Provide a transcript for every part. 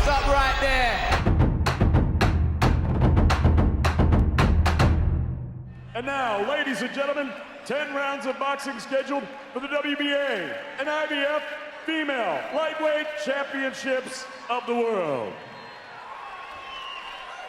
stop right there. And now, ladies and gentlemen, 10 rounds of boxing scheduled for the WBA and IBF Female Lightweight Championships of the World.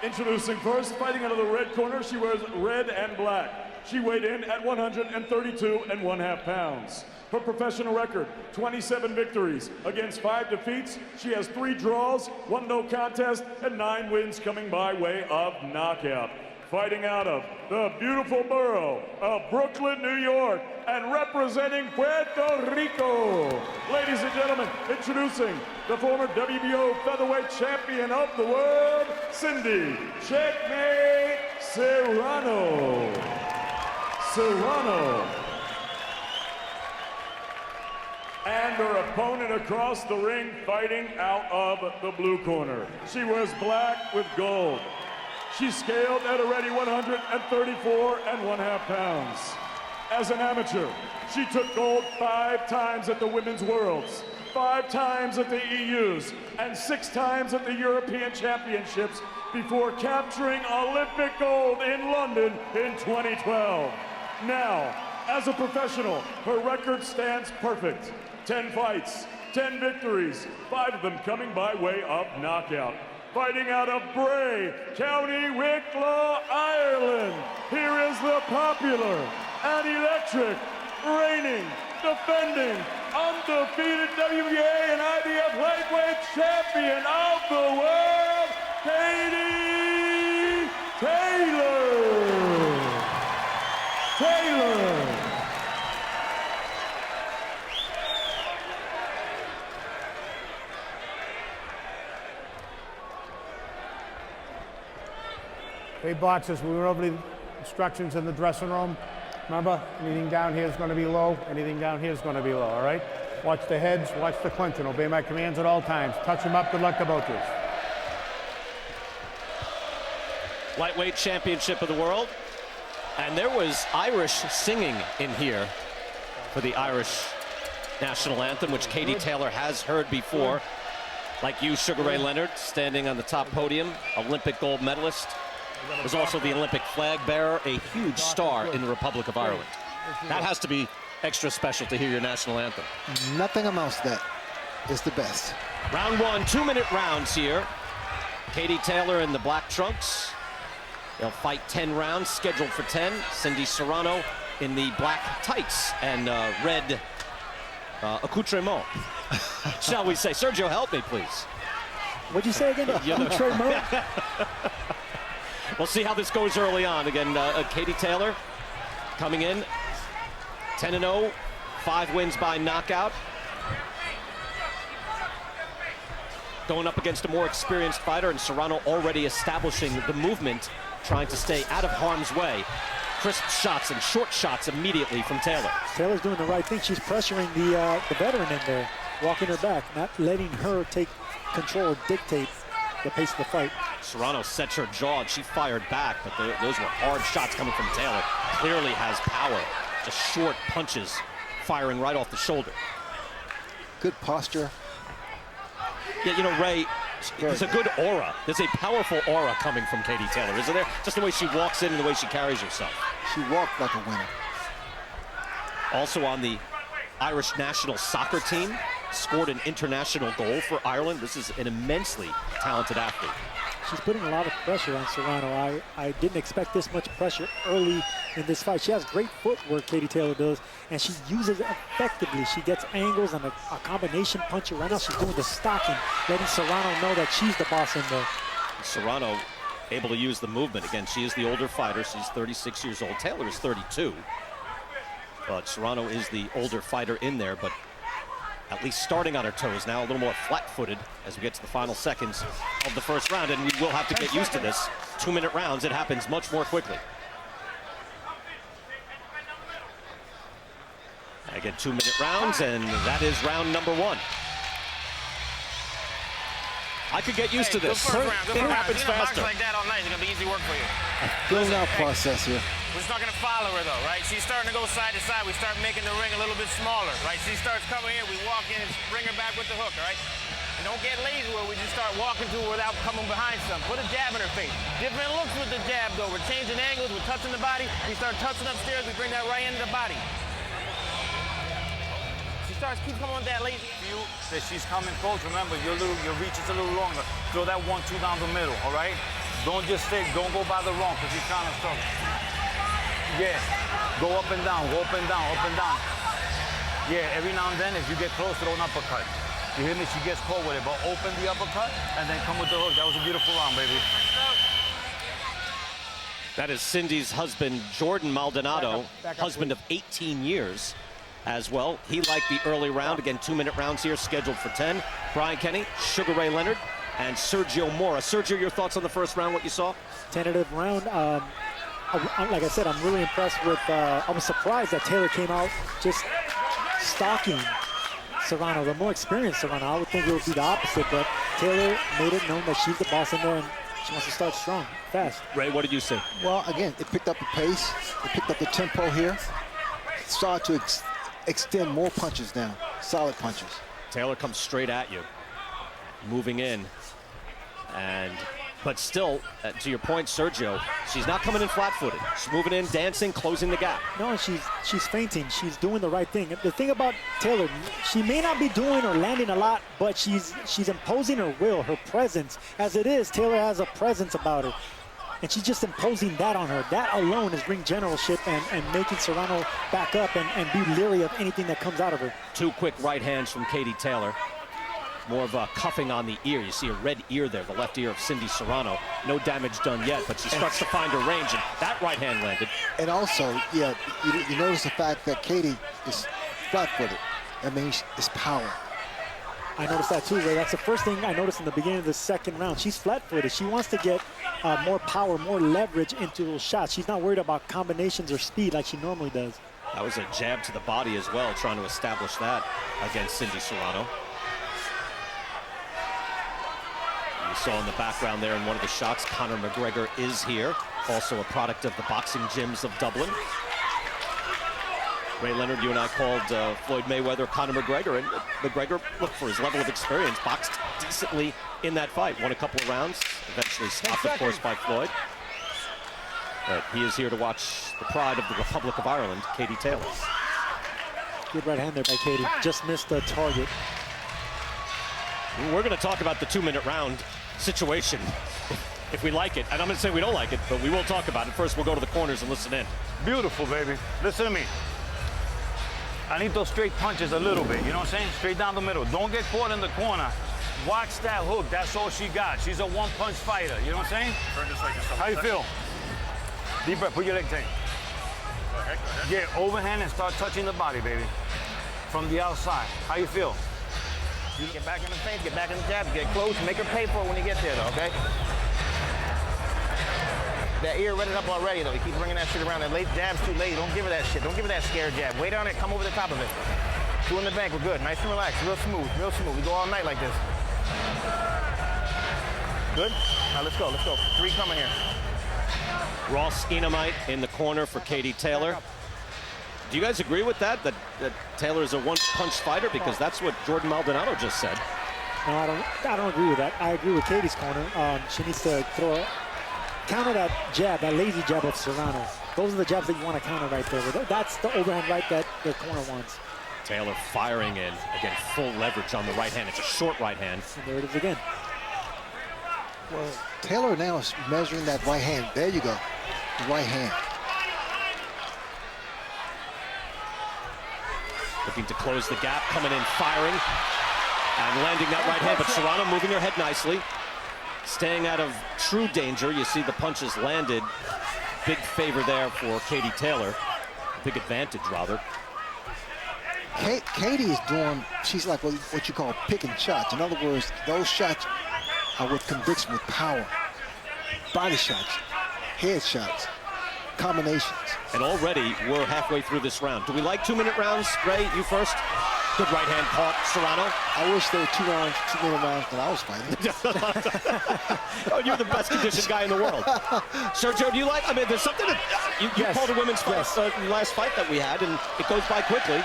Introducing first, fighting out of the red corner, she wears red and black. She weighed in at 132.5 pounds. Her professional record, 27 victories against 5 defeats. She has 3 draws, 1 no contest, and 9 wins coming by way of knockout. Fighting out of the beautiful borough of Brooklyn, New York, and representing Puerto Rico. Ladies and gentlemen, introducing the former WBO featherweight champion of the world, Cindy "Checkmate" Serrano. And her opponent across the ring, fighting out of the blue corner. She wears black with gold. She's scaled at already 134.5 pounds. As an amateur, she took gold 5 times at the Women's Worlds, 5 times at the EUs, and 6 times at the European Championships before capturing Olympic gold in London in 2012. Now, as a professional, her record stands perfect. 10 fights, 10 victories, 5 of them coming by way of knockout. Fighting out of Bray, County Wicklow, Ireland, here is the popular and electric, reigning, defending, undefeated WBA and IBF lightweight champion of the world, Katie Taylor. Hey, boxers, we went over the instructions in the dressing room. Remember, anything down here is going to be low, anything down here is going to be low, all right? Watch the heads, watch the clinching. Obey my commands at all times. Touch them up, good luck to both of you. Lightweight championship of the world. And there was Irish singing in here for the Irish national anthem, which Katie Taylor has heard before. Like you, Sugar Ray Leonard, standing on the top podium, Olympic gold medalist. Was also the Olympic flag bearer, a huge star in the Republic of Ireland. That has to be extra special to hear your national anthem. Nothing amounts to that. It's the best. Round 1, 2-minute rounds here. Katie Taylor in the black trunks. They'll fight 10 rounds, scheduled for 10. Cindy Serrano in the black tights and red accoutrement, shall we say. Sergio, help me, please. What'd you say again? Accoutrement? We'll see how this goes early on. Again, Katie Taylor coming in 10-0, 5 wins by knockout. Going up against a more experienced fighter, and Serrano already establishing the movement, trying to stay out of harm's way. Crisp shots and short shots immediately from Taylor. Taylor's doing the right thing. She's pressuring the veteran in there, walking her back, not letting her take control, dictate the pace of the fight. Serrano sets her jaw, and she fired back, but those were hard shots coming from Taylor. Clearly has power. Just short punches firing right off the shoulder. Good posture. Yeah, you know, Ray, there's a good aura. There's a powerful aura coming from Katie Taylor, isn't there? Just the way she walks in and the way she carries herself. She walked like a winner. Also on the Irish national soccer team, scored an international goal for Ireland. This is an immensely talented athlete. She's putting a lot of pressure on Serrano. I didn't expect this much pressure early in this fight. She has great footwork, Katie Taylor does, and she uses it effectively. She gets angles and a combination puncher. Right now she's doing the stocking, letting Serrano know that she's the boss in there. Serrano able to use the movement. Again, she is the older fighter. She's 36 years old. Taylor is 32. But Serrano is the older fighter in there, but at least starting on her toes now, a little more flat-footed as we get to the final seconds of the first round, and we will have to get used to this. 2-minute rounds, it happens much more quickly. Again, 2-minute rounds, and that is round number 1. I could get used to this. It happens faster. Like that all night, it's gonna be easy work for you. Building out process here. We're just not gonna follow her though, right? She's starting to go side to side. We start making the ring a little bit smaller, right? She starts coming in, we walk in and bring her back with the hook, all right? And don't get lazy where we just start walking to her without coming behind some. Put a jab in her face. Different looks with the jab, though. We're changing angles. We're touching the body. We start touching upstairs. We bring that right into the body. She keeps coming with that lazy. Feel that she's coming close. Remember, your reach is a little longer. Throw that 1-2 down the middle, all right? Don't just stick. Don't go by the wrong, because she's trying to struggle. Yeah. Go up and down. Go up and down. Up and down. Yeah, every now and then, if you get close, throw an uppercut. You hear me? She gets caught with it, but open the uppercut and then come with the hook. That was a beautiful round, baby. That is Cindy's husband, Jordan Maldonado, back up, husband of 18 years as well. He liked the early round. Again, 2-minute rounds here, scheduled for 10. Brian Kenny, Sugar Ray Leonard, and Sergio Mora. Sergio, your thoughts on the first round, what you saw? Tentative round. Like I said, I'm really impressed with, I was surprised that Taylor came out just stalking Serrano, the more experienced Serrano. I would think it would be the opposite, but Taylor made it known that she's the boss in there and she wants to start strong, fast. Ray, what did you see? Well, again, it picked up the pace. It picked up the tempo here. It started to extend more punches down, solid punches. Taylor comes straight at you, moving in, but still, to your point, Sergio, she's not coming in flat-footed. She's moving in, dancing, closing the gap. No, she's feinting. She's doing the right thing. The thing about Taylor, she may not be doing or landing a lot, but she's imposing her will, her presence. As it is, Taylor has a presence about her, and she's just imposing that on her. That alone is bring generalship and making Serrano back up and be leery of anything that comes out of her. 2 quick right hands from Katie Taylor. More of a cuffing on the ear. You see a red ear there, the left ear of Cindy Serrano. No damage done yet, but she starts to find her range, and that right hand landed. And also, yeah, you notice the fact that Katie is flat-footed. That means it's power. I noticed that too, Ray. That's the first thing I noticed in the beginning of the second round. She's flat-footed. She wants to get more power, more leverage into those shots. She's not worried about combinations or speed like she normally does. That was a jab to the body as well, trying to establish that against Cindy Serrano. You saw in the background there in one of the shots, Conor McGregor is here, also a product of the boxing gyms of Dublin. Ray Leonard, you and I called Floyd Mayweather Conor McGregor, and McGregor, look, for his level of experience, boxed decently in that fight. Won a couple of rounds, eventually stopped, of course, by Floyd. But he is here to watch the pride of the Republic of Ireland, Katie Taylor. Good right hand there by Katie. Just missed the target. We're going to talk about the 2-minute round situation, if we like it. And I'm going to say we don't like it, but we will talk about it. First, we'll go to the corners and listen in. Beautiful, baby. Listen to me. I need those straight punches a little bit, you know what I'm saying? Straight down the middle. Don't get caught in the corner. Watch that hook. That's all she got. She's a one-punch fighter, you know what I'm saying? How you feel? Deep breath. Put your leg tight. Go ahead. Yeah, overhand and start touching the body, baby. From the outside. How you feel? You get back in the face, get back in the jab, get close, make her pay for it when you get there, though, okay? That ear read it up already, though. You keep bringing that shit around. That late jab's too late. Don't give her that shit. Don't give her that scared jab. Wait on it. Come over the top of it. 2 in the bank. We're good. Nice and relaxed. Real smooth. Real smooth. We go all night like this. Good? Now let's go. Let's go. 3 coming here. Ross Enamite in the corner for Katie Taylor. Do you guys agree with that Taylor is a one-punch fighter? Because that's what Jordan Maldonado just said. No, I don't agree with that. I agree with Katie's corner. She needs to counter that jab, that lazy jab of Serrano. Those are the jabs that you want to counter right there. That's the overhand right that the corner wants. Taylor firing in. Again, full leverage on the right hand. It's a short right hand. And there it is again. Well, Taylor now is measuring that right hand. There you go. The right hand. Looking to close the gap, coming in, firing, and landing that right hand. But Serrano moving her head nicely, staying out of true danger. You see the punches landed. Big favor there for Katie Taylor. Big advantage, rather. Katie is doing, she's like what you call picking shots. In other words, those shots are with conviction, with power. Body shots, head shots, combinations. And already we're halfway through this round. Do we like 2-minute rounds? Ray, you first. Good right hand caught, Serrano. I wish there were 2-minute rounds that I was fighting. Oh, you're the best conditioned guy in the world. Sergio, do you like, I mean, there's something that, you Yes. called a women's fight, Yes. last fight that we had, and it goes by quickly.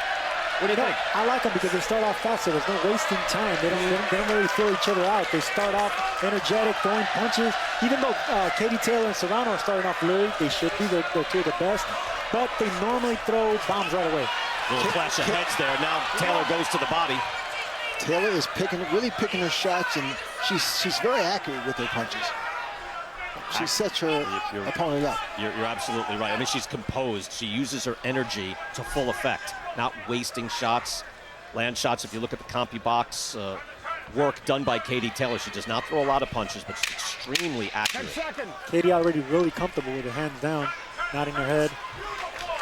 What do you think? I like them because they start off faster. There's no wasting time. They don't really throw each other out. They start off energetic, throwing punches. Even though Katie Taylor and Serrano are starting off low, they should be. They're two of the best. But they normally throw bombs right away. Little flash of heads there. Now Taylor goes to the body. Taylor is really picking her shots, and she's very accurate with her punches. She sets her opponent up. You're absolutely right. I mean, she's composed. She uses her energy to full effect, not wasting shots, land shots. If you look at the CompuBox work done by Katie Taylor, she does not throw a lot of punches, but she's extremely accurate. Katie already really comfortable with her hands down, nodding her head.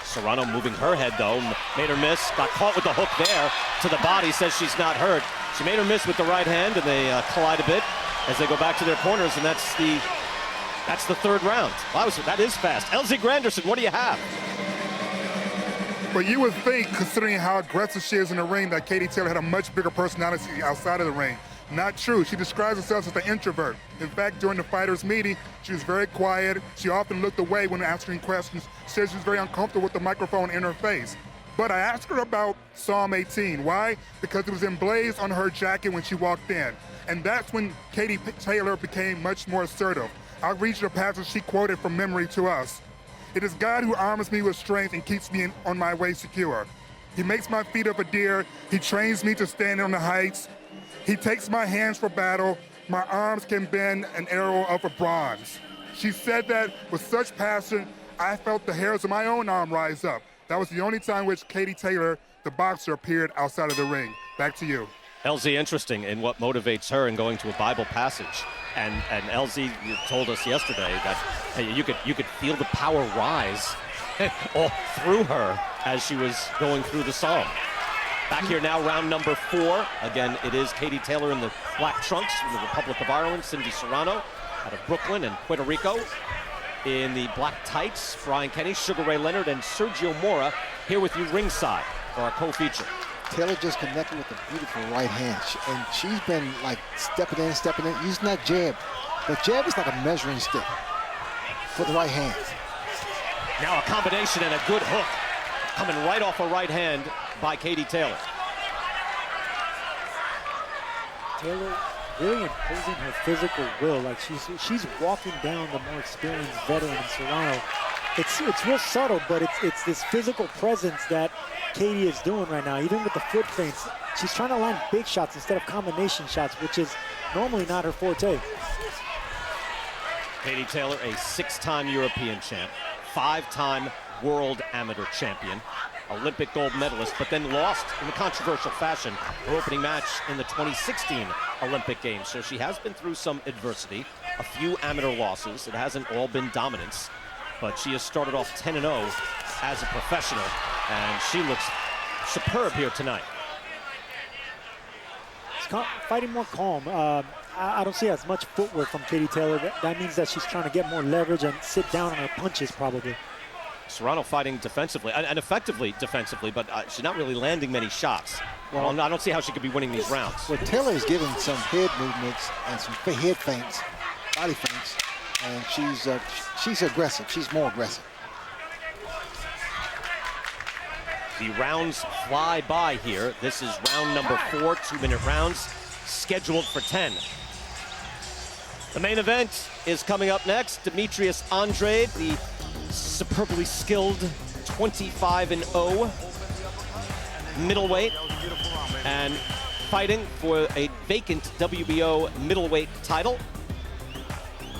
Serrano moving her head, though, made her miss, got caught with the hook there to the body, says she's not hurt. She made her miss with the right hand, and they collide a bit as they go back to their corners, and that's the third round. Wow, that is fast. LZ Granderson, what do you have? Well, you would think, considering how aggressive she is in the ring, that Katie Taylor had a much bigger personality outside of the ring. Not true. She describes herself as an introvert. In fact, during the fighters' meeting, she was very quiet. She often looked away when answering questions. She said she was very uncomfortable with the microphone in her face. But I asked her about Psalm 18. Why? Because it was emblazoned on her jacket when she walked in. And that's when Katie Taylor became much more assertive. I'll read you the passage she quoted from memory to us. "It is God who arms me with strength and keeps me on my way secure. He makes my feet of a deer. He trains me to stand on the heights. He takes my hands for battle. My arms can bend an arrow of a bronze." She said that with such passion, I felt the hairs of my own arm rise up. That was the only time which Katie Taylor, the boxer, appeared outside of the ring. Back to you. LZ, interesting in what motivates her in going to a Bible passage. And LZ told us yesterday that you could feel the power rise all through her as she was going through the psalm. Back here now, round number 4. Again, it is Katie Taylor in the black trunks from the Republic of Ireland, Cindy Serrano out of Brooklyn and Puerto Rico. In the black tights, Brian Kenny, Sugar Ray Leonard, and Sergio Mora here with you ringside for our co-feature. Taylor just connected with a beautiful right hand, and she's been like stepping in, using that jab. The jab is like a measuring stick for the right hand. Now a combination and a good hook coming right off a right hand by Katie Taylor. Taylor really imposing her physical will. Like she's walking down the more experienced veteran in Serrano. It's real subtle, but it's this physical presence that Katie is doing right now. Even with the foot feints, she's trying to land big shots instead of combination shots, which is normally not her forte. Katie Taylor, a 6-time European champ, 5-time world amateur champion, Olympic gold medalist, but then lost in a controversial fashion her opening match in the 2016 Olympic Games. So she has been through some adversity, a few amateur losses. It hasn't all been dominance, but she has started off 10-0 as a professional, and she looks superb here tonight. She's fighting more calm. I don't see as much footwork from Katie Taylor. That means that she's trying to get more leverage and sit down on her punches, probably. Serrano fighting defensively, and effectively defensively, but she's not really landing many shots. Well, I don't see how she could be winning these rounds. Well, Taylor is giving some head movements and some head feints, body feints, and she's aggressive. She's more aggressive. The rounds fly by here. This is round number 4, 2-minute rounds, scheduled for 10. The main event is coming up next. Demetrius Andrade, the superbly skilled 25-0 middleweight, and fighting for a vacant WBO middleweight title.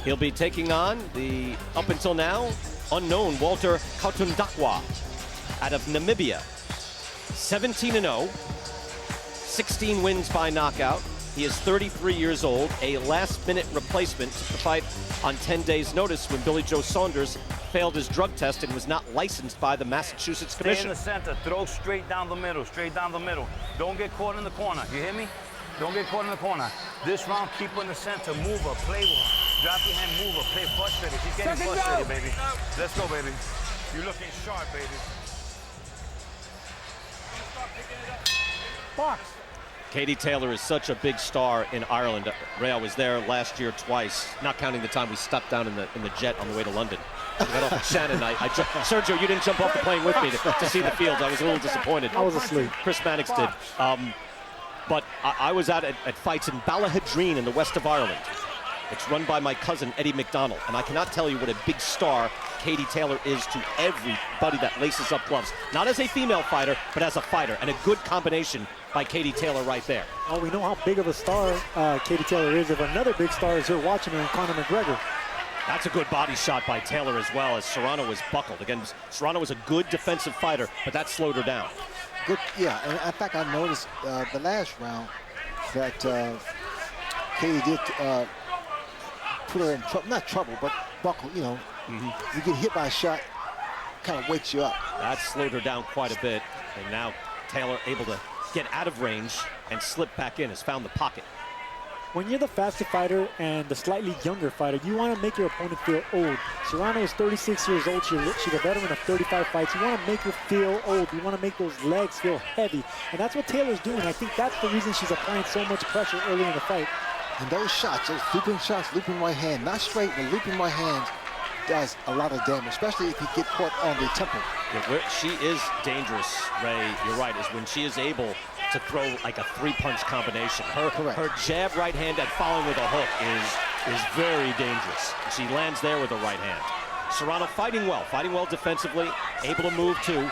He'll be taking on the, up until now, unknown Walter Kautundakwa out of Namibia. 17-0, 16 wins by knockout. He is 33 years old, a last-minute replacement to fight on 10 days' notice when Billy Joe Saunders failed his drug test and was not licensed by the Massachusetts Commission. Stay in the center, throw straight down the middle, Don't get caught in the corner, you hear me? Don't get caught in the corner. This round, keep her in the center, move her, play with her. Drop your hand, move her, play frustrated. She's getting frustrated, baby. Let's go, baby. You're looking sharp, baby. Box. Katie Taylor is such a big star in Ireland. Ray, I was there last year twice, not counting the time we stopped down in the jet on the way to London. I got off of Shannon. Sergio, you didn't jump off the plane with me to see the fields. I was a little disappointed. I was asleep. Chris Mannix did. But I was out at fights in Ballahadreen in the west of Ireland. It's run by my cousin, Eddie McDonald. And I cannot tell you what a big star Katie Taylor is to everybody that laces up gloves. Not as a female fighter, but as a fighter. And a good combination by Katie Taylor right there. Well, we know how big of a star Katie Taylor is. If another big star is here watching her, and Conor McGregor. That's a good body shot by Taylor as well, as Serrano was buckled. Again, Serrano was a good defensive fighter, but that slowed her down. Good, yeah, and in fact, I noticed the last round that Katie did put her in trouble, not trouble, but buckle, you know. You get hit by a shot, kind of wakes you up. That slowed her down quite a bit, and now Taylor able to get out of range and slip back in, has found the pocket. When you're the faster fighter and the slightly younger fighter, you want to make your opponent feel old. Serrano is 36 years old. She's a veteran of 35 fights. You want to make her feel old. You want to make those legs feel heavy. And that's what Taylor's doing. I think that's the reason she's applying so much pressure early in the fight. And those shots, those looping shots, looping right hand, not straight, but looping right hand does a lot of damage, especially if you get caught on the temple. Yeah, where she is dangerous, Ray, you're right, is when she is able to throw like a three-punch combination. Her jab right hand and following with a hook is very dangerous. She lands there with the right hand. Serrano fighting well defensively, able to move too,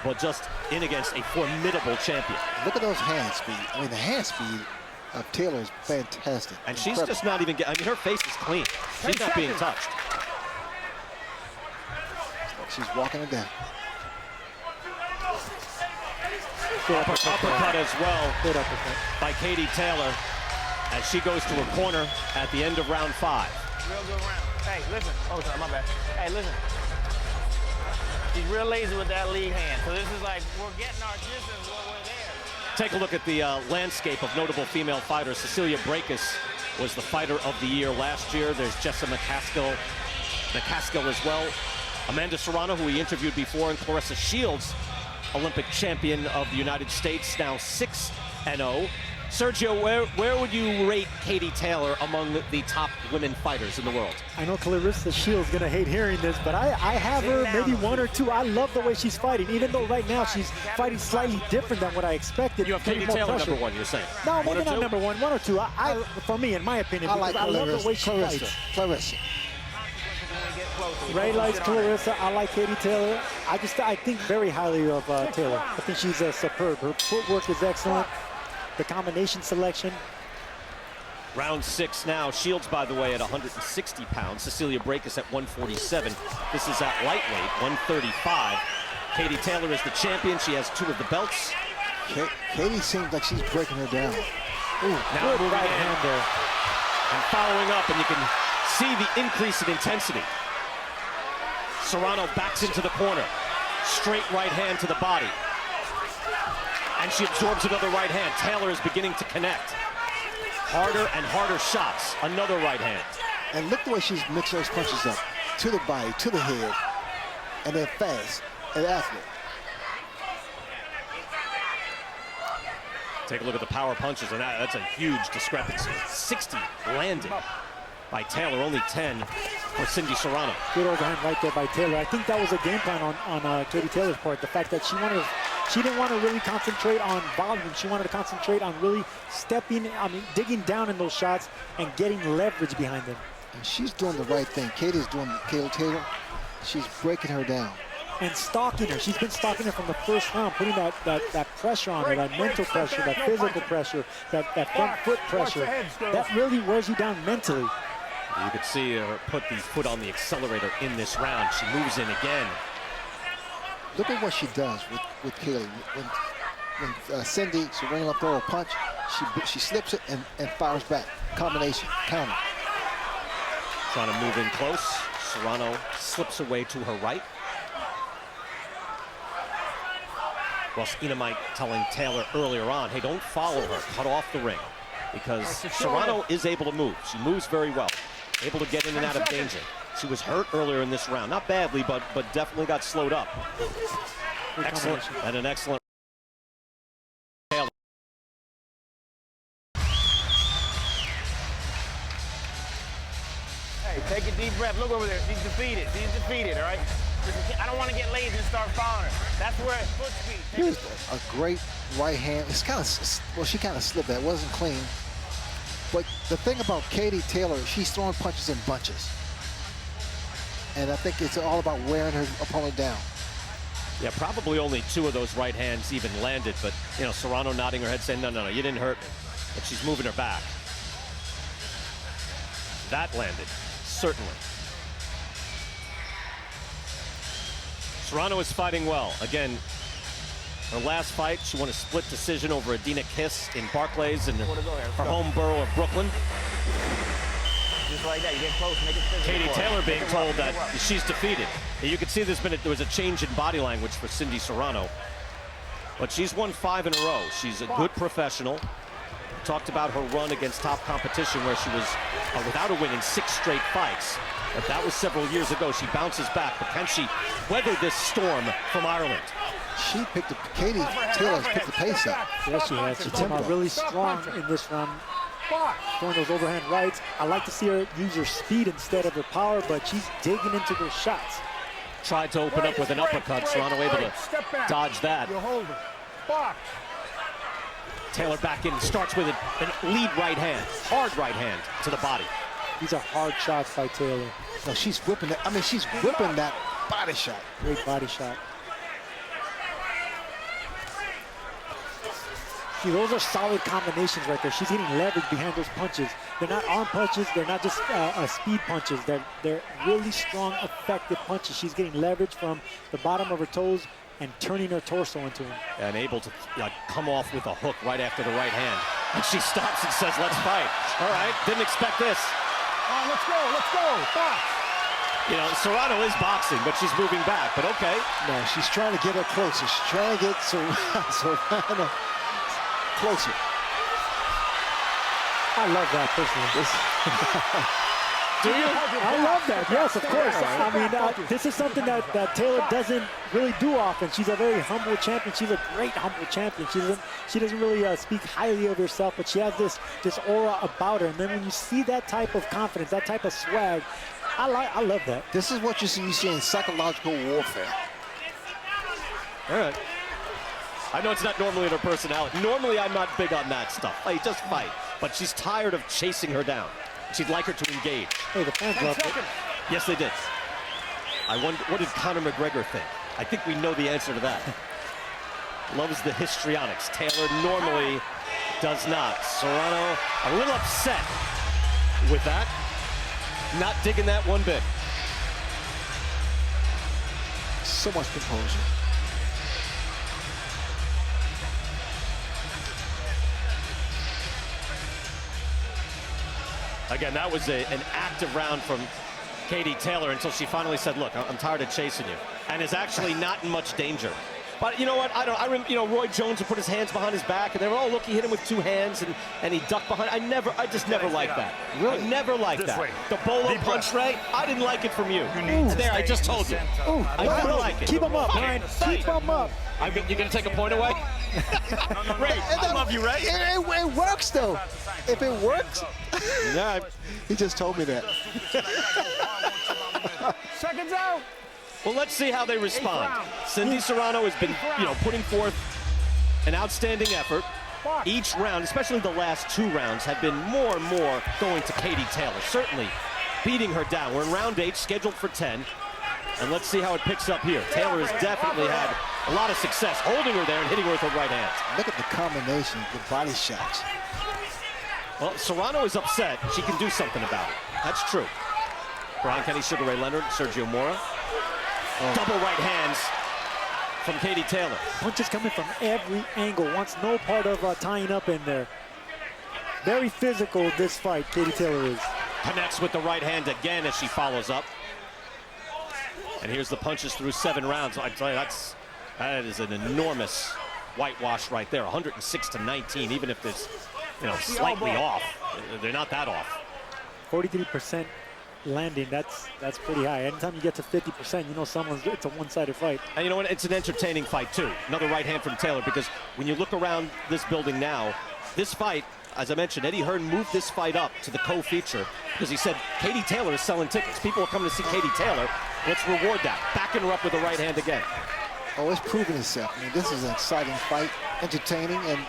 but just in against a formidable champion. Look at those hand speed. I mean, the hand speed of Taylor is fantastic. And she's just not even getting, I mean, her face is clean. She's not being touched. She's walking it down. Uppercut as well by Katie Taylor as she goes to her corner at the end of round 5. Real good round. Hey, listen. Oh, sorry, my bad. Hey, listen. She's real lazy with that lead hand. So this is like, we're getting our distance while we're there. Take a look at the landscape of notable female fighters. Cecilia Brækhus was the fighter of the year last year. There's Jessa McCaskill as well. Amanda Serrano, who we interviewed before, and Clarissa Shields, Olympic champion of the United States, now 6-0. Sergio, where would you rate Katie Taylor among the top women fighters in the world? I know Clarissa Shields is going to hate hearing this, but I have her maybe 1 or 2. I love the way she's fighting, even though right now she's fighting slightly different than what I expected. You have Katie Taylor number 1, you're saying? No, maybe not number 1, 1 or 2. For me, in my opinion, I like I love the way she fights. Clarissa. Ray likes Clarissa. I like Katie Taylor. I think very highly of Taylor. I think she's superb. Her footwork is excellent. The combination selection. Round 6 now. Shields, by the way, at 160 pounds. Cecilia Brækhus at 147. This is at lightweight, 135. Katie Taylor is the champion. She has 2 of the belts. Katie seems like she's breaking her down. Ooh, now moving right hand there. And following up, and you can see the increase in intensity. Serrano backs into the corner. Straight right hand to the body. And she absorbs another right hand. Taylor is beginning to connect. Harder and harder shots. Another right hand. And look the way she's mixing those punches up. To the body, to the head, and then fast. An athlete. Take a look at the power punches, and that's a huge discrepancy. 60 landed by Taylor, only 10 for Cindy Serrano. Good overhand right there by Taylor. I think that was a game plan on Katie Taylor's part. The fact that she didn't want to really concentrate on volume. She wanted to concentrate on really digging down in those shots and getting leverage behind them. And she's doing the right thing. Katie Taylor, she's breaking her down. And stalking her. She's been stalking her from the first round, putting that pressure on her, that mental pressure, that physical pressure, that front foot pressure. That really wears you down mentally. You could see her put the foot on the accelerator in this round. She moves in again. Look at what she does with Kaylee. When Cindy Serrano throw a punch, she slips it and fires back. Combination, counter. Trying to move in close. Serrano slips away to her right. Well, Ina Mike telling Taylor earlier on, hey, don't follow her, cut off the ring. Because Serrano is able to move. She moves very well. Able to get in and out of danger. She was hurt earlier in this round. Not badly, but definitely got slowed up. Excellent, and an excellent Taylor. Hey, Hey, take a deep breath. Look over there. She's defeated. She's defeated, all right? I don't want to get lazy and start following her. That's where foot speed. Here's a great right hand. It's kind of, well, she kind of slipped that. It wasn't clean. But the thing about Katie Taylor, she's throwing punches in bunches. And I think it's all about wearing her opponent down. Yeah, probably only 2 of those right hands even landed, but, you know, Serrano nodding her head saying, no, you didn't hurt me. But she's moving her back. That landed, certainly. Serrano is fighting well. Again, her last fight, she won a split decision over Adina Kiss in Barclays in her home borough of Brooklyn. Just like that, you get close, make it physical. Katie Taylor being told that she's defeated. You can see there was a change in body language for Cindy Serrano. But she's won 5 in a row. She's a good professional. Talked about her run against top competition where she was without a win in 6 straight fights. But that was several years ago. She bounces back, but can she weather this storm from Ireland? Katie Taylor's picked the pace up. Yes, she has. She came out really strong in this run, throwing those overhand rights. I like to see her use her speed instead of her power, but she's digging into those shots. Tried to open up with an uppercut. Serrano able to dodge that. You hold it. Box. Taylor back in, starts with a lead right hand, hard right hand to the body. These are hard shots by Taylor. No, she's whipping that. I mean, she's whipping that body shot. Great body shot. See, those are solid combinations right there. She's getting leverage behind those punches. They're not arm punches. They're not just speed punches. They're really strong, effective punches. She's getting leverage from the bottom of her toes and turning her torso into them. And able to come off with a hook right after the right hand. And she stops and says, let's fight. All right, didn't expect this. Let's go, box. You know, Serrano is boxing, but she's moving back, but okay. No, she's trying to get her closer. She's trying to get Serrano closer. I love that personally. Do you? I love that, yes, of course. I mean, this is something that Taylor doesn't really do often. She's a very humble champion. She's a great humble champion. She doesn't really speak highly of herself, but she has this aura about her. And then when you see that type of confidence, that type of swag, I love that. This is what you see in psychological warfare. All right. I know it's not normally in her personality. Normally, I'm not big on that stuff. Like, just fight. But she's tired of chasing her down. She'd like her to engage. Hey, the fans love it. Yes, they did. I wonder, what did Conor McGregor think? I think we know the answer to that. Loves the histrionics. Taylor normally does not. Serrano a little upset with that. Not digging that one bit. So much composure. Again, that was an active round from Katie Taylor until she finally said, look, I'm tired of chasing you. And is actually not in much danger. But you know what? Roy Jones would put his hands behind his back, and they were, oh, look, he hit him with 2 hands, and he ducked behind. I just never liked that. Really? I never liked that. The bolo punch, Ray, I didn't like it from you. There, I just told you. I didn't like it. Keep him up, Ryan. Keep him up. You're going to take a point away? Ray, I love you, Ray. It works, though. If it works, yeah. He just told me that. Seconds out. Well, let's see how they respond. Cindy Serrano has been, putting forth an outstanding effort. Each round, especially the last 2 rounds, have been more and more going to Katie Taylor, certainly beating her down. We're in round 8, scheduled for 10. And let's see how it picks up here. Taylor has definitely had a lot of success holding her there and hitting her with her right hand. Look at the combination, the body shots. Well, Serrano is upset. She can do something about it. That's true. Brian Kenny, Sugar Ray Leonard, Sergio Mora. Double right hands from Katie Taylor. Punches coming from every angle. Wants no part of tying up in there. Very physical, this fight, Katie Taylor is. Connects with the right hand again as she follows up. And here's the punches through 7 rounds. I tell you, that is an enormous whitewash right there. 106-19, even if it's slightly off. They're not that off. 43% landing, that's pretty high. Anytime you get to 50%, it's a one-sided fight. And you know what? It's an entertaining fight, too. Another right hand from Taylor, because when you look around this building now, this fight as I mentioned, Eddie Hearn moved this fight up to the co-feature because he said Katie Taylor is selling tickets. People are coming to see Katie Taylor. Let's reward that. Backing her up with the right hand again. Oh, it's proven itself. I mean, this is an exciting fight, entertaining, and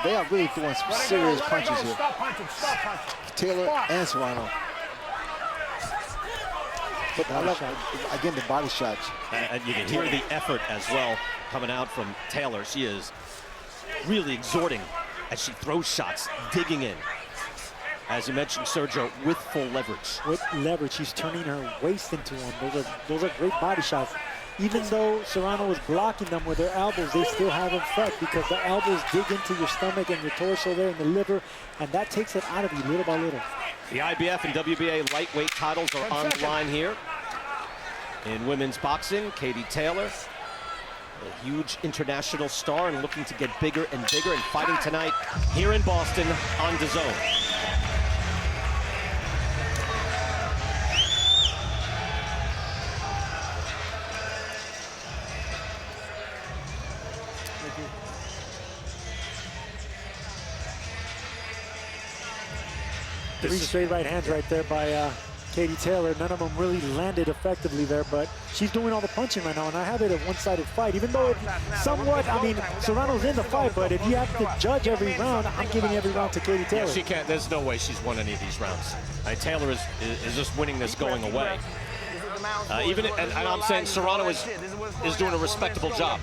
they are really throwing some serious punches here. Stop punching, stop punching. Taylor and Serrano. But I love, again, the body shots. And you can hear the effort as well coming out from Taylor. She is really exhorting as she throws shots, digging in. As you mentioned, Sergio, with full leverage. With leverage, she's turning her waist into them. Those are great body shots. Even though Serrano was blocking them with her elbows, they still have effect because the elbows dig into your stomach and your torso there and the liver, and that takes it out of you little by little. The IBF and WBA lightweight titles are on the line here. In women's boxing, Katie Taylor, a huge international star and looking to get bigger and bigger, and fighting tonight here in Boston on DAZN. Three straight right hands right there by Katie Taylor. None of them really landed effectively there, but she's doing all the punching right now, and I have it a one-sided fight, even though somewhat, I mean, Serrano's in the fight, but if you have to judge every round, I'm giving every round to Katie Taylor. Yeah, she can't, there's no way she's won any of these rounds. Taylor is just winning this going away. And I'm saying Serrano is doing a respectable job.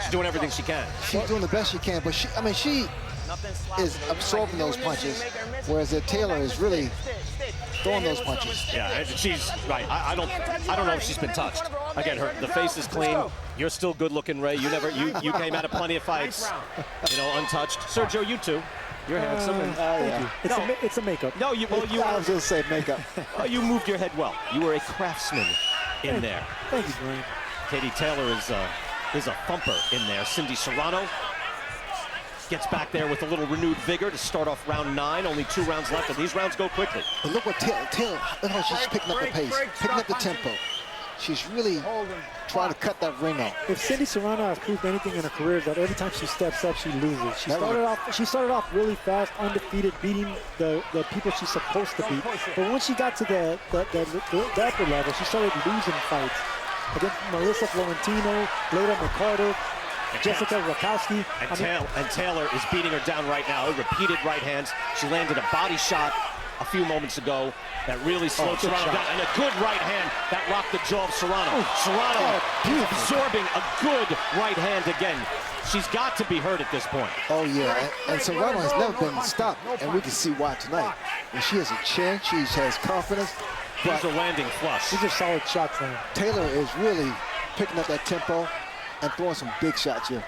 She's doing everything she can. She's doing the best she can, but she is absorbing those punches, whereas Taylor is really throwing those punches. Yeah, and she's right. I don't know if she's been touched. Again, the face is clean. You're still good looking, Ray. You came out of plenty of fights, untouched. Sergio, you too. You're handsome. Thank you. It's a makeup. No, I was just say makeup. You moved your head well. You were a craftsman in there. Thank you, Brian. Katie Taylor is a thumper in there. Cindy Serrano gets back there with a little renewed vigor to start off round 9. Only 2 rounds left, and these rounds go quickly. But look what Taylor, look how she's picking up the pace, picking up the tempo. She's really trying to cut that ring out. If Cindy Serrano has proved anything in her career, is that every time she steps up, she loses. She started off really fast, undefeated, beating the people she's supposed to beat. But once she got to the upper level, she started losing fights against Melissa Florentino, Leda McCarter, Jessica Rakowski. And Taylor is beating her down right now. Repeated right hands. She landed a body shot a few moments ago that really slowed Serrano down. And a good right hand that rocked the jaw of Serrano. Serrano absorbing a good right hand again. She's got to be hurt at this point. Oh, yeah. And Serrano has never been stopped. And we can see why tonight. When she has a chin, she has confidence. These are landing flush. These are solid shots now. Taylor is really picking up that tempo and throwing some big shots here.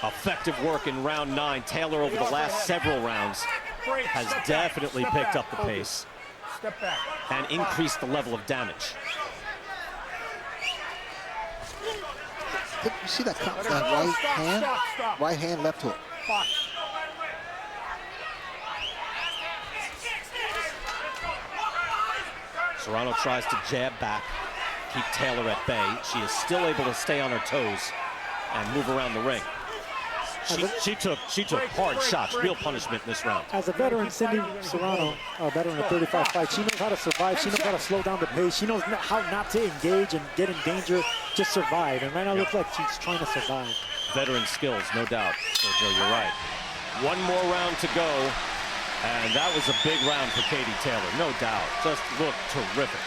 Effective work in round 9. Taylor over the last several rounds has definitely picked up the pace and increased the level of damage. You see that right hand, left hook. Serrano tries to jab back, keep Taylor at bay. She is still able to stay on her toes and move around the ring. She took hard shots, real punishment in this round. As a veteran, Cindy Serrano, a veteran of 35 fights, she knows how to survive. She knows how to slow down the pace. She knows how not to engage and get in danger, just survive. And right now it looks like she's trying to survive. Veteran skills, no doubt. Sergio, you're right. One more round to go, and that was a big round for Katie Taylor, no doubt. Just looked terrific.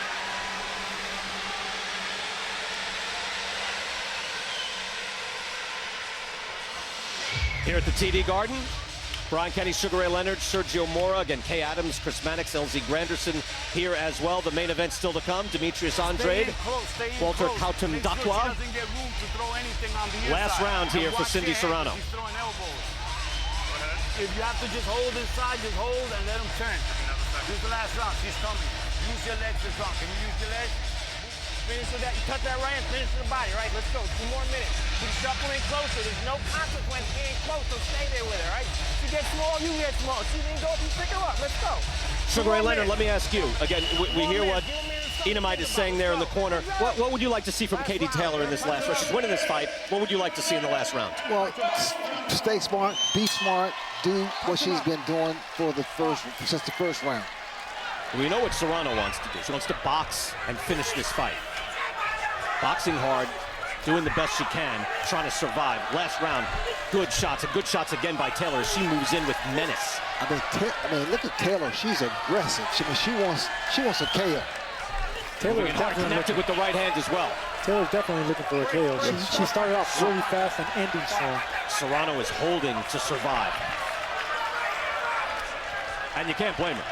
Here at the TD Garden, Brian Kenny, Sugar Ray Leonard, Sergio Mora, again, Kay Adams, Chris Mannix, LZ Granderson here as well. The main event still to come. Demetrius Andrade, Walter Kautum-Dakwa. Last round here for Cindy Serrano. If you have to just hold inside, just hold and let him turn. This is the last round. She's coming. Use your legs this round. Can you use your legs? Finish with that. You cut that right and finish with the body. Right, let's go. 2 more minutes. Keep shuffling closer. There's no consequence getting close, so stay there with her, right? She gets small, you get small. She didn't go, you pick her up. Let's go. Sugar Ray Leonard, let me ask you. Again, we hear what Enemite is saying there in the corner, what would you like to see from Katie Taylor in this last round? She's winning this fight. What would you like to see in the last round? Well, stay smart, be smart, do what she's been doing since the first round. We know what Serrano wants to do. She wants to box and finish this fight. Boxing hard, doing the best she can, trying to survive. Last round, good shots, and good shots again by Taylor as she moves in with menace. I mean, look at Taylor. She's aggressive. She wants a KO. Taylor is Hard connected with the right hand as well. Taylor's definitely looking for a KO. She started off really fast and ending strong. Serrano is holding to survive. And you can't blame her.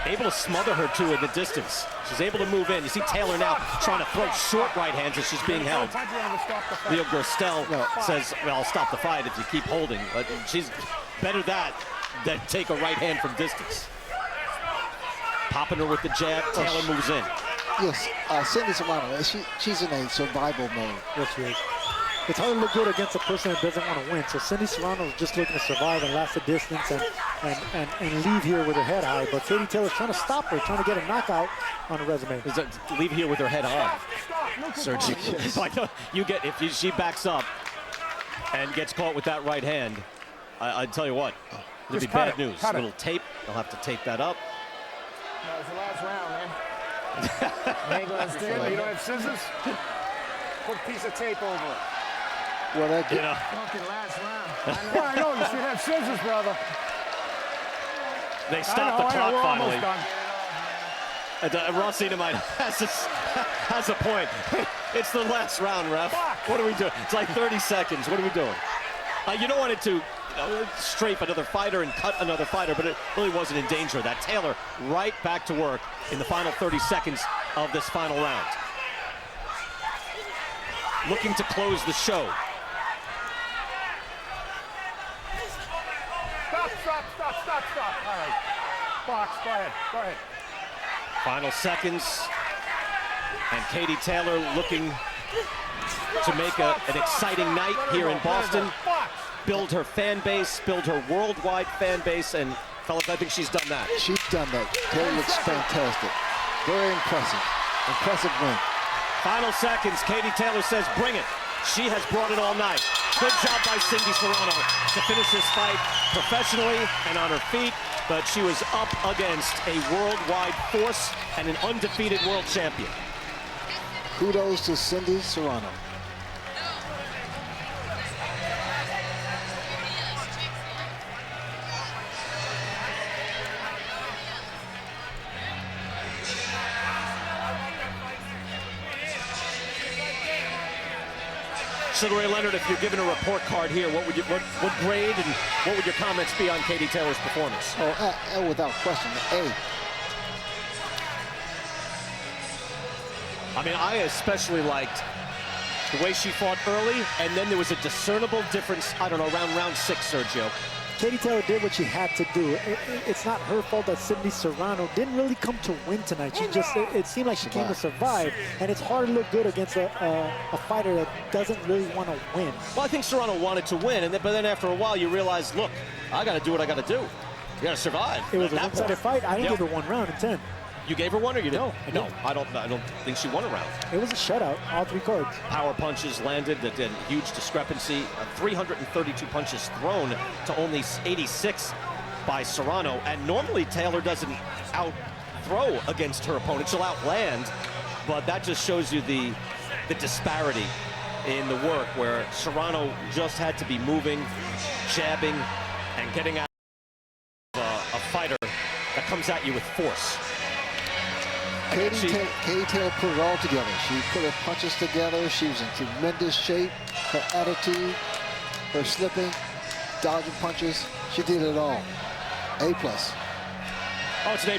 Able to smother her too in the distance. She's able to move in. You see Taylor now trying to throw short right hands as she's being held. Leo Gerstel says, well, I'll stop the fight if you keep holding. But she's better that than take a right hand from distance. Popping her with the jab, Taylor moves in. Yes, Cindy Serrano, she's in a survival mode. Yes, she is. It's hard to look good against a person that doesn't want to win. So Cindy Serrano is just looking to survive and last the distance and leave here with her head high. But Katie Taylor's trying to stop her, trying to get a knockout on her resume. Leave here with her head on. Sergio, you get if she backs up and gets caught with that right hand, I tell you what, it'll be bad news. A little tape. They'll have to tape that up. That was the last round, man. You don't have scissors? Put a piece of tape over it. Well, that Fucking last round. Yeah, I know. You should have scissors, brother. They stopped the clock we're finally. almost done. Ross Enemite has a point. It's the last round, ref. What are we doing? It's like 30 seconds. What are we doing? You don't want it to strafe another fighter and cut another fighter, but it really wasn't in danger of that. Taylor right back to work in the final 30 seconds of this final round. Looking to close the show. Stop. All right. Box, go ahead. Final seconds. And Katie Taylor looking to make an exciting night here in Boston. Build her fan base, build her worldwide fan base, and fellas, I think she's done that. She's done that. Taylor looks fantastic. Very impressive. Impressive win. Final seconds, Katie Taylor says, bring it. She has brought it all night. Good job by Cindy Serrano to finish this fight professionally and on her feet, but she was up against a worldwide force and an undefeated world champion. Kudos to Cindy Serrano. Sugar Ray Leonard, if you're given a report card here, what grade and what would your comments be on Katie Taylor's performance? Oh, without question, A. I mean, I especially liked the way she fought early, and then there was a discernible difference, I don't know, around round 6, Sergio. Katie Taylor did what she had to do. It's not her fault that Cindy Serrano didn't really come to win tonight. It seemed like she came to survive, and it's hard to look good against a fighter that doesn't really want to win. Well, I think Serrano wanted to win, but then after a while you realize, look, I got to do what I got to do. You got to survive. It was a one-sided fight. I didn't give her 1 round in 10. You gave her 1 or you didn't? No, I don't think she won a round. It was a shutout, all 3 cards. Power punches landed, that did huge discrepancy. 332 punches thrown to only 86 by Serrano. And normally Taylor doesn't out-throw against her opponent. She'll outland, but that just shows you the disparity in the work where Serrano just had to be moving, jabbing, and getting out of a fighter that comes at you with force. Katie Taylor put it all together. She put her punches together. She was in tremendous shape. Her attitude, her slipping, dodging punches. She did it all. A+. Oh, it's an A+. A+,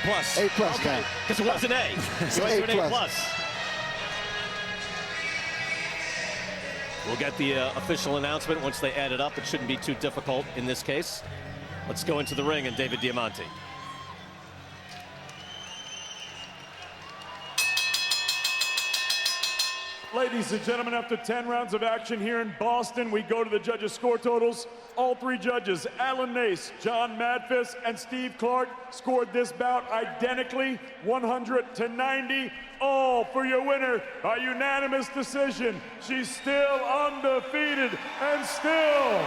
okay. Because it was an A. It's an A+. A+. We'll get the official announcement once they add it up. It shouldn't be too difficult in this case. Let's go into the ring and David Diamante. Ladies and gentlemen, after 10 rounds of action here in Boston, we go to the judges' score totals. All three judges, Alan Nace, John Madfis, and Steve Clark, scored this bout identically, 100-90, all for your winner by unanimous decision. She's still undefeated and still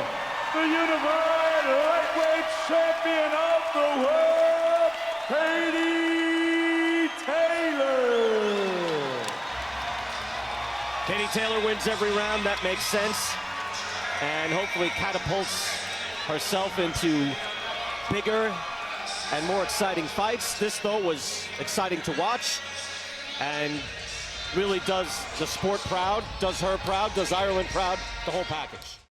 the unified lightweight champion of the world, Katie Taylor. Katie Taylor wins every round. That makes sense. And hopefully catapults herself into bigger and more exciting fights. This, though, was exciting to watch and really does the sport proud, does her proud, does Ireland proud, the whole package.